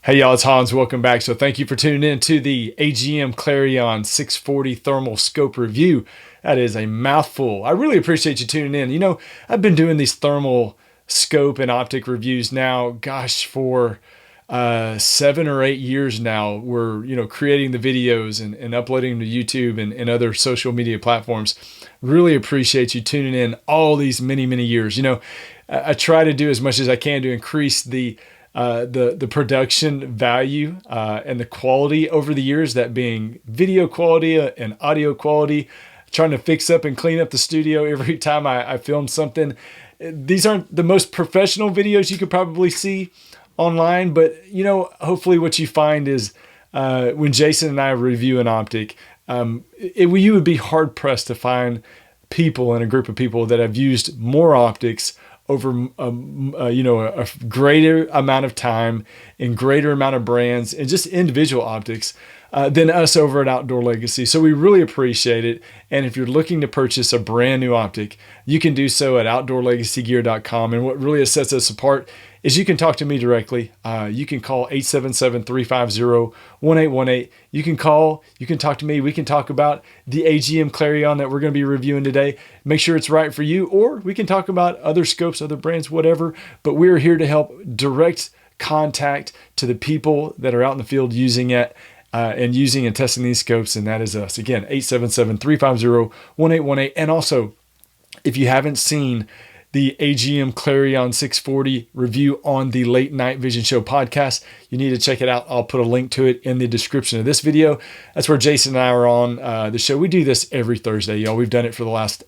Hey y'all, it's Hans. Welcome back. So thank you for tuning in to the AGM Clarion 640 thermal scope review. That is a mouthful. I really appreciate you tuning in. I've been doing these thermal scope and optic reviews now, for 7 or 8 years now. We're, creating the videos and uploading them to YouTube and other social media platforms. Really appreciate you tuning in all these many, many years. I try to do as much as I can to increase the production value and the quality over the years, that being video quality and audio quality, trying to fix up and clean up the studio every time I film something. These aren't the most professional videos you could probably see online, but hopefully what you find is when Jason and I review an optic, you would be hard pressed to find people in a group of people that have used more optics over a greater amount of time and greater amount of brands and just individual optics than us over at Outdoor Legacy. So we really appreciate it. And if you're looking to purchase a brand new optic, you can do so at outdoorlegacygear.com. And what really sets us apart is you can talk to me directly. You can call 877-350-1818. You can talk to me. We can talk about the AGM Clarion that we're going to be reviewing today. Make sure it's right for you, or we can talk about other scopes, other brands, whatever. But we're here to help direct contact to the people that are out in the field using it and using and testing these scopes. And that is us. Again, 877-350-1818. And also, if you haven't seen the AGM Clarion 640 review on the Late Night Vision Show podcast, you need to check it out. I'll put a link to it in the description of this video. That's where Jason and I are on the show. We do this every Thursday, y'all. We've done it for the last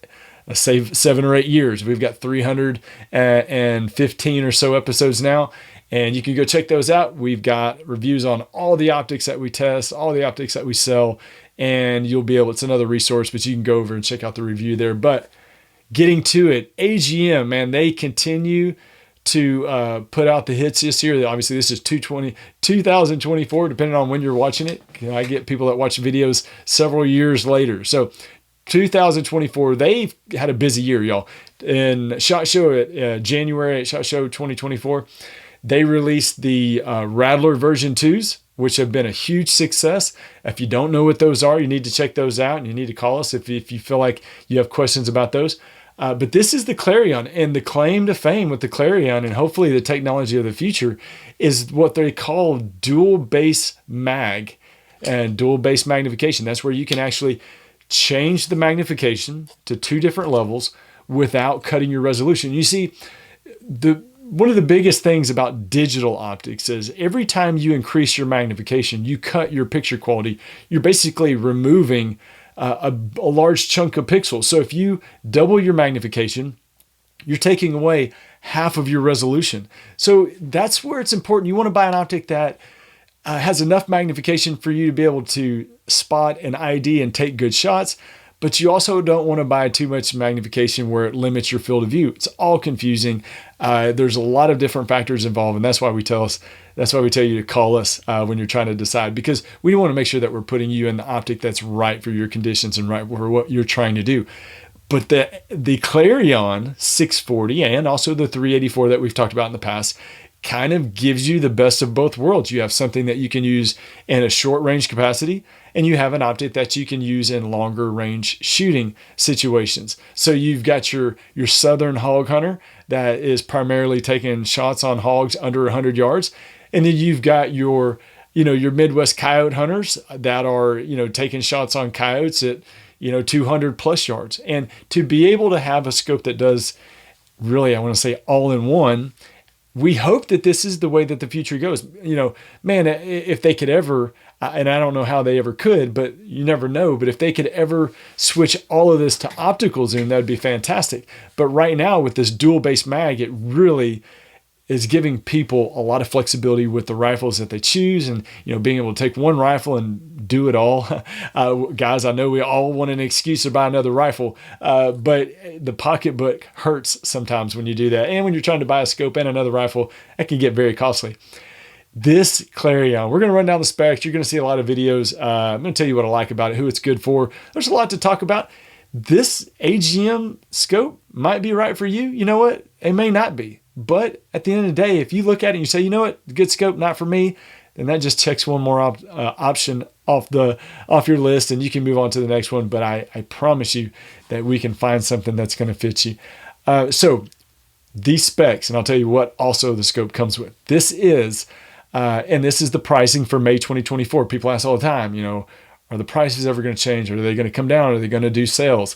7 or 8 years. We've got 315 or so episodes now, and you can go check those out. We've got reviews on all the optics that we test, all the optics that we sell, and it's another resource, but you can go over and check out the review there. But getting to it, AGM, man, they continue to put out the hits this year. Obviously, this is 2024, depending on when you're watching it. I get people that watch videos several years later. So 2024, they've had a busy year, y'all. In SHOT Show at January, at SHOT Show 2024, they released the Rattler version 2s, which have been a huge success. If you don't know what those are, you need to check those out, and you need to call us if you feel like you have questions about those. But this is the Clarion, and the claim to fame with the Clarion, and hopefully the technology of the future, is what they call dual base mag and dual base magnification. That's where you can actually change the magnification to 2 different levels without cutting your resolution. You see, one of the biggest things about digital optics is every time you increase your magnification, you cut your picture quality. You're basically removing a large chunk of pixels. So if you double your magnification, you're taking away half of your resolution. So that's where it's important. You want to buy an optic that has enough magnification for you to be able to spot an ID and take good shots, but you also don't want to buy too much magnification where it limits your field of view. It's all confusing. There's a lot of different factors involved, and that's why we tell you to call us when you're trying to decide, because we want to make sure that we're putting you in the optic that's right for your conditions and right for what you're trying to do. But the Clarion 640 and also the 384 that we've talked about in the past kind of gives you the best of both worlds. You have something that you can use in a short range capacity, and you have an optic that you can use in longer range shooting situations. So you've got your Southern hog hunter that is primarily taking shots on hogs under 100 yards. And then you've got your Midwest coyote hunters that are, taking shots on coyotes at, 200 plus yards. And to be able to have a scope that does really, I want to say all in one, we hope that this is the way that the future goes. Man, if they could ever, and I don't know how they ever could, but you never know, but if they could ever switch all of this to optical zoom, that would be fantastic. But right now with this dual base mag, it really is giving people a lot of flexibility with the rifles that they choose, and being able to take one rifle and do it all. Guys, I know we all want an excuse to buy another rifle, but the pocketbook hurts sometimes when you do that, and when you're trying to buy a scope and another rifle, that can get very costly. This Clarion, we're going to run down the specs. You're going to see a lot of videos. I'm going to tell you what I like about it, who it's good for. There's a lot to talk about. This AGM scope might be right for you. You know what? It may not be. But at the end of the day, if you look at it and you say, you know what, good scope, not for me, then that just checks one more option off your list, and you can move on to the next one. But I promise you that we can find something that's going to fit you. So these specs, and I'll tell you what also the scope comes with. This is the pricing for May 2024. People ask all the time, are the prices ever going to change? Are they going to come down? Are they going to do sales?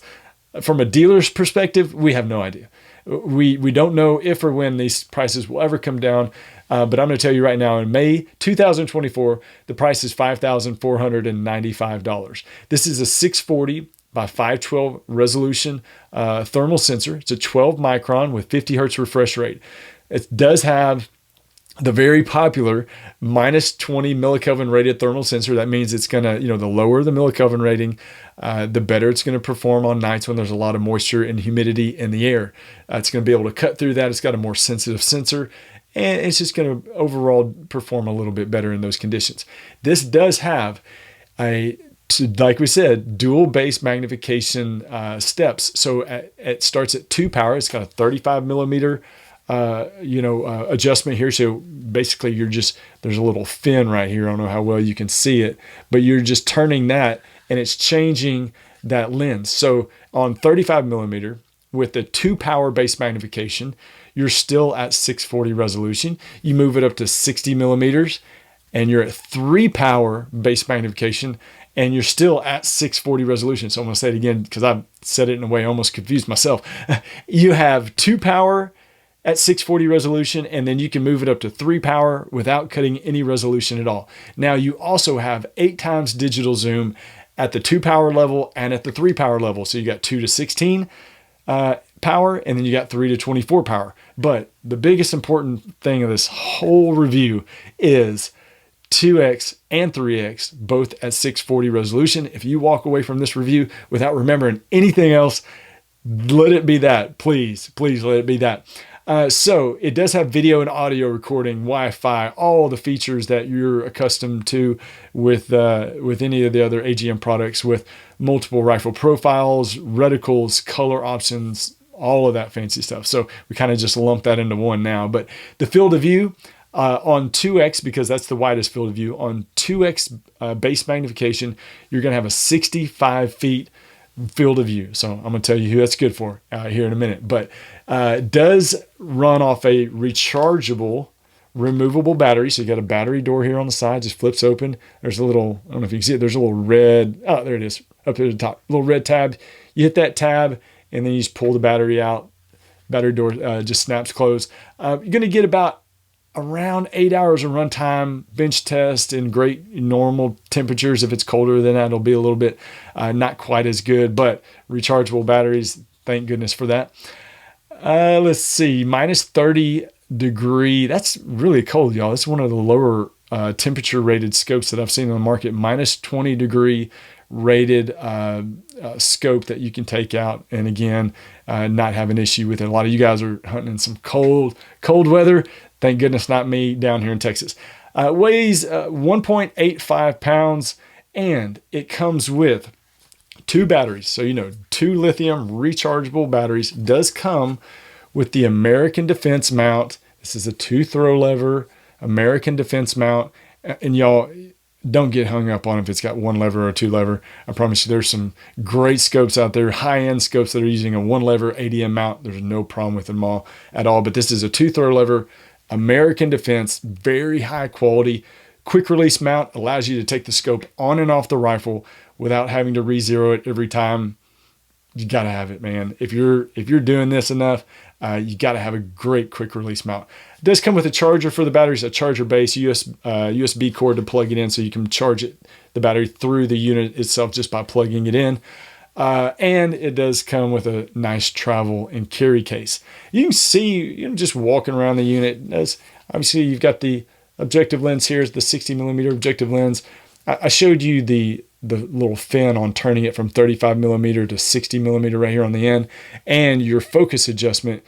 From a dealer's perspective, we have no idea. We don't know if or when these prices will ever come down. But I'm going to tell you right now, in May 2024, the price is $5,495. This is a 640 by 512 resolution thermal sensor. It's a 12 micron with 50 hertz refresh rate. It does have the very popular minus 20 millikelvin rated thermal sensor. That means it's going to, the lower the millikelvin rating, the better it's going to perform on nights when there's a lot of moisture and humidity in the air. It's going to be able to cut through that. It's got a more sensitive sensor, and it's just going to overall perform a little bit better in those conditions. This does have like we said, dual base magnification steps. So it starts at 2 power. It's got a 35 millimeter adjustment here. So basically there's a little fin right here. I don't know how well you can see it, but you're just turning that and it's changing that lens. So on 35 millimeter with the 2 power base magnification, you're still at 640 resolution. You move it up to 60 millimeters and you're at 3 power base magnification and you're still at 640 resolution. So I'm going to say it again because I've said it in a way I almost confused myself. You have 2 power at 640 resolution, and then you can move it up to 3 power without cutting any resolution at all. Now you also have 8 times digital zoom at the 2 power level and at the 3 power level. So you got 2 to 16 power, and then you got 3 to 24 power. But the biggest important thing of this whole review is 2X and 3X, both at 640 resolution. If you walk away from this review without remembering anything else, let it be that. Please let it be that. So it does have video and audio recording, Wi-Fi, all the features that you're accustomed to with any of the other AGM products, with multiple rifle profiles, reticles, color options, all of that fancy stuff. So we kind of just lump that into one now. But the field of view on 2X, because that's the widest field of view, on 2X base magnification, you're going to have a 65 feet field of view. So I'm going to tell you who that's good for here in a minute. But it does run off a rechargeable, removable battery. So you got a battery door here on the side, just flips open. There's a little, I don't know if you can see it, there's a little red, oh, there it is, up at the top, little red tab. You hit that tab, and then you just pull the battery out. Battery door just snaps closed. You're going to get about around 8 hours of runtime, bench test in great normal temperatures. If it's colder than that, it'll be a little bit not quite as good, but rechargeable batteries, thank goodness for that. Let's see, minus 30 degree. That's really cold, y'all. It's one of the lower temperature rated scopes that I've seen on the market. Minus 20 degree rated scope that you can take out, and again, not have an issue with it. A lot of you guys are hunting in some cold weather. Thank goodness not me down here in Texas. Weighs 1.85 pounds, and it comes with 2 batteries. So, 2 lithium rechargeable batteries. Does come with the American Defense mount. This is a 2-throw lever American Defense mount. And y'all, don't get hung up on if it's got 1 lever or 2 lever. I promise you there's some great scopes out there, high-end scopes that are using a 1 lever ADM mount. There's no problem with them all at all. But this is a 2-throw lever American Defense, very high quality, quick release mount, allows you to take the scope on and off the rifle without having to re-zero it every time. You got to have it, man. If you're doing this enough, you got to have a great quick release mount. It does come with a charger for the batteries, a charger base, USB cord to plug it in, so you can charge the battery through the unit itself just by plugging it in. And it does come with a nice travel and carry case. You can see, just walking around the unit, obviously you've got the objective lens here, is the 60 millimeter objective lens. I showed you the little fin on turning it from 35 millimeter to 60 millimeter right here on the end. And your focus adjustment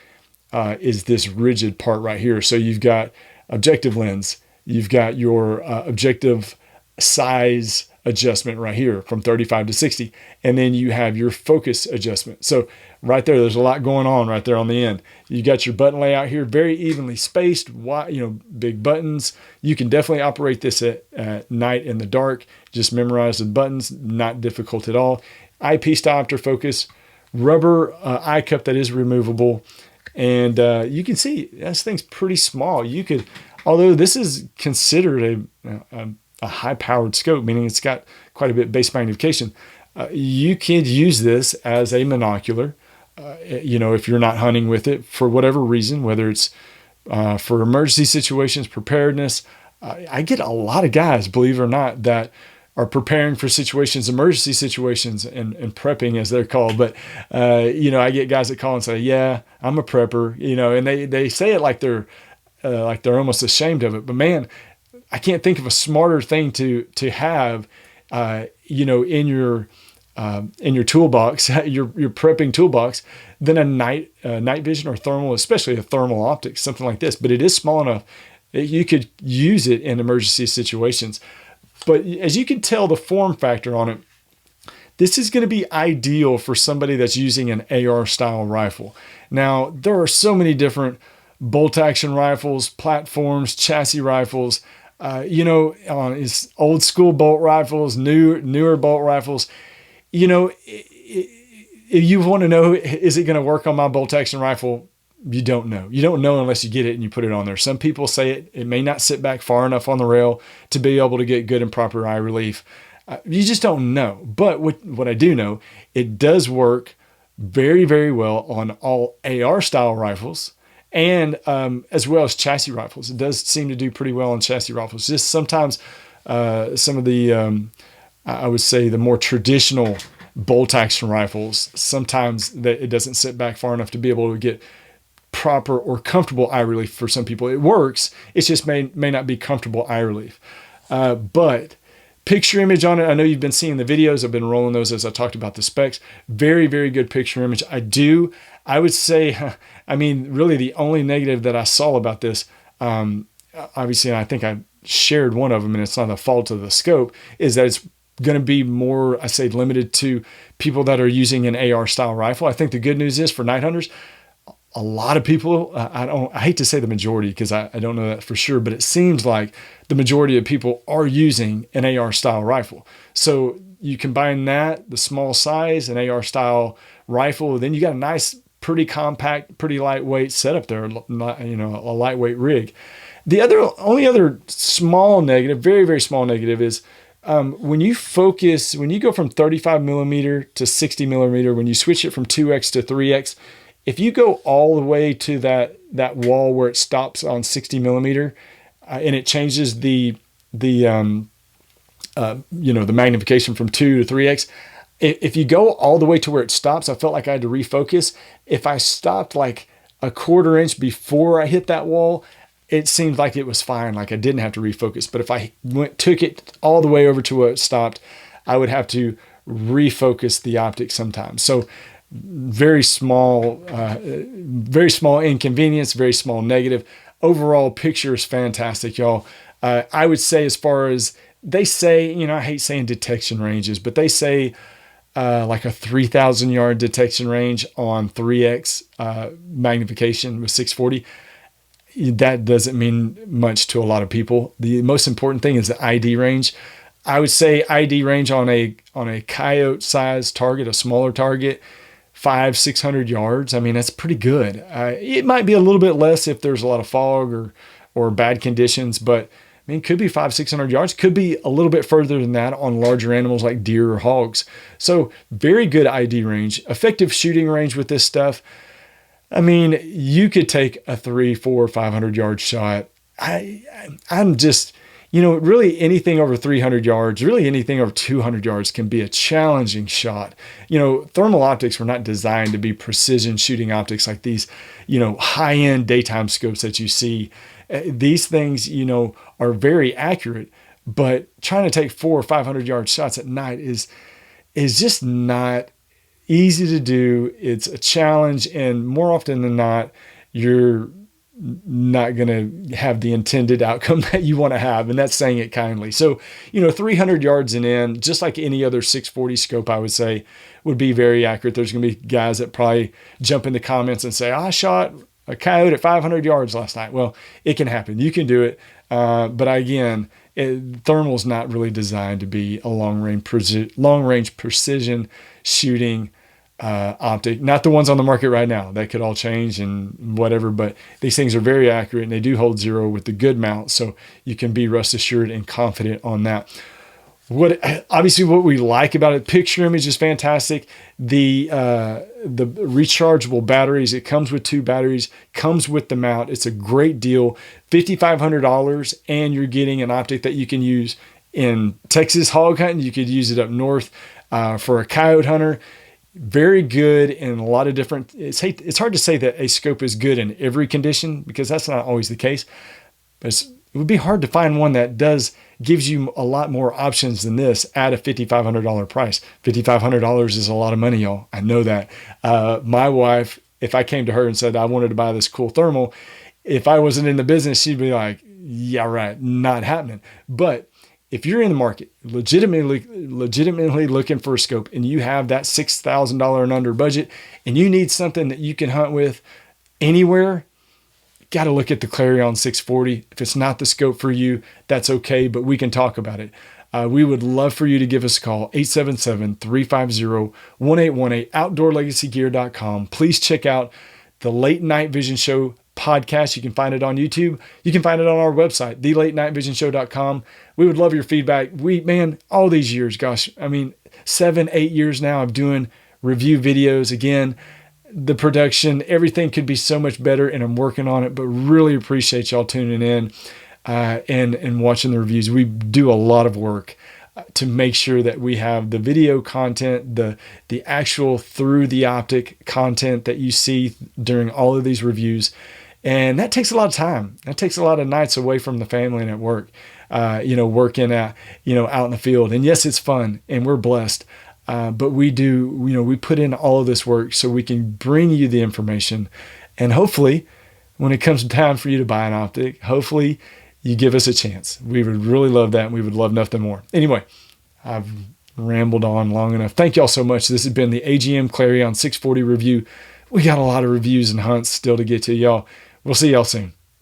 is this rigid part right here. So you've got objective lens, you've got your objective size adjustment right here from 35 to 60. And then you have your focus adjustment. So right there's a lot going on right there on the end. You got your button layout here, very evenly spaced, wide, big buttons. You can definitely operate this at night in the dark. Just memorize the buttons, not difficult at all. Eyepiece diopter focus, rubber eye cup that is removable. And you can see this thing's pretty small. You could, although this is considered a high-powered scope, meaning it's got quite a bit base magnification, you can use this as a monocular. If you're not hunting with it for whatever reason, whether it's for emergency situations, preparedness. I get a lot of guys, believe it or not, that are preparing for situations, emergency situations, and prepping as they're called. But, I get guys that call and say, yeah, I'm a prepper, and they say it like they're almost ashamed of it. But man, I can't think of a smarter thing to have, in your toolbox, your prepping toolbox, than a night vision or thermal, especially a thermal optic, something like this. But it is small enough that you could use it in emergency situations. But as you can tell, the form factor on it, this is going to be ideal for somebody that's using an AR style rifle. Now, there are so many different bolt action rifles, platforms, chassis rifles, is old school bolt rifles, newer bolt rifles. If you want to know, is it going to work on my bolt action rifle? You don't know. You don't know unless you get it and you put it on there. Some people say it may not sit back far enough on the rail to be able to get good and proper eye relief. You just don't know. But what I do know, it does work very, very well on all AR style rifles, and as well as chassis rifles. It does seem to do pretty well on chassis rifles. Just sometimes some of the, I would say, the more traditional bolt action rifles, sometimes it doesn't sit back far enough to be able to get proper or comfortable eye relief for some people. It works. It just may not be comfortable eye relief. But picture image on it. I know you've been seeing the videos. I've been rolling those as I talked about the specs. Very, very good picture image. I would say, really the only negative that I saw about this, obviously, and I think I shared one of them, and it's not the fault of the scope, is that it's going to be more, I say, limited to people that are using an AR style rifle. I think the good news is for night hunters, a lot of people, I hate to say the majority because I don't know that for sure, but it seems like the majority of people are using an AR style rifle. So you combine that, the small size, an AR style rifle, then you got a nice, pretty compact, pretty lightweight setup there, a lightweight rig. The only other small negative, very, very small negative is when you go from 35 millimeter to 60 millimeter, when you switch it from 2X to 3X, if you go all the way to that wall where it stops on 60 millimeter, and it changes the magnification from 2 to 3X, if you go all the way to where it stops, I felt like I had to refocus. If I stopped like a quarter inch before I hit that wall, it seemed like it was fine, like I didn't have to refocus. But if I took it all the way over to where it stopped, I would have to refocus the optic sometimes. So very small inconvenience, very small negative. Overall picture is fantastic, y'all. I would say, as far as they say, I hate saying detection ranges, but they say like a 3,000 yard detection range on 3X magnification with 640. That doesn't mean much to a lot of people. The most important thing is the ID range. I would say ID range on a coyote size target, a smaller target, 500-600 yards. That's pretty good. It might be a little bit less if there's a lot of fog or bad conditions, but it could be 500-600 yards. Could be a little bit further than that on larger animals like deer or hogs. So very good ID range, effective shooting range with this stuff. You could take a 300, 400, 500 yard shot. I'm just, really anything over 300 yards, really anything over 200 yards can be a challenging shot. Thermal optics were not designed to be precision shooting optics like these, high-end daytime scopes that you see. These things, are very accurate, but trying to take 400 or 500 yard shots at night is just not easy to do. It's a challenge, and more often than not, you're not going to have the intended outcome that you want to have. And that's saying it kindly. So, 300 yards and in, just like any other 640 scope, I would say would be very accurate. There's going to be guys that probably jump in the comments and say, I shot a coyote at 500 yards last night. Well, it can happen. You can do it. But again, thermal's not really designed to be a long range precision shooting optic. Not the ones on the market right now. That could all change and whatever, but these things are very accurate and they do hold zero with the good mount. So you can be rest assured and confident on that. Obviously what we like about it, picture image is fantastic. The rechargeable batteries, it comes with 2 batteries, comes with the mount. It's a great deal, $5,500, and you're getting an optic that you can use in Texas hog hunting. You could use it up north for a coyote hunter. Very good in a lot of different, it's hard to say that a scope is good in every condition because that's not always the case, but it would be hard to find one that gives you a lot more options than this at a $5,500 price. $5,500 is a lot of money, y'all. I know that. My wife, if I came to her and said I wanted to buy this cool thermal, if I wasn't in the business, she'd be like, yeah, right, not happening. But if you're in the market, legitimately looking for a scope and you have that $6,000 and under budget and you need something that you can hunt with anywhere, got to look at the Clarion 640. If it's not the scope for you, that's okay, but we can talk about it. We would love for you to give us a call, 877-350-1818, outdoorlegacygear.com. Please check out the Late Night Vision Show podcast. You can find it on YouTube. You can find it on our website, thelatenightvision.show.com. We would love your feedback. All these years, 7-8 years now of doing review videos. Again, the production, everything could be so much better, and I'm working on it, but really appreciate y'all tuning in and watching the reviews. We do a lot of work to make sure that we have the video content, the actual through the optic content that you see during all of these reviews. And that takes a lot of time. That takes a lot of nights away from the family and at work, working out in the field. And yes, it's fun and we're blessed. But we put in all of this work so we can bring you the information. And hopefully when it comes time for you to buy an optic, hopefully you give us a chance. We would really love that. And we would love nothing more. Anyway, I've rambled on long enough. Thank y'all so much. This has been the AGM Clarion 640 review. We got a lot of reviews and hunts still to get to, y'all. We'll see y'all soon.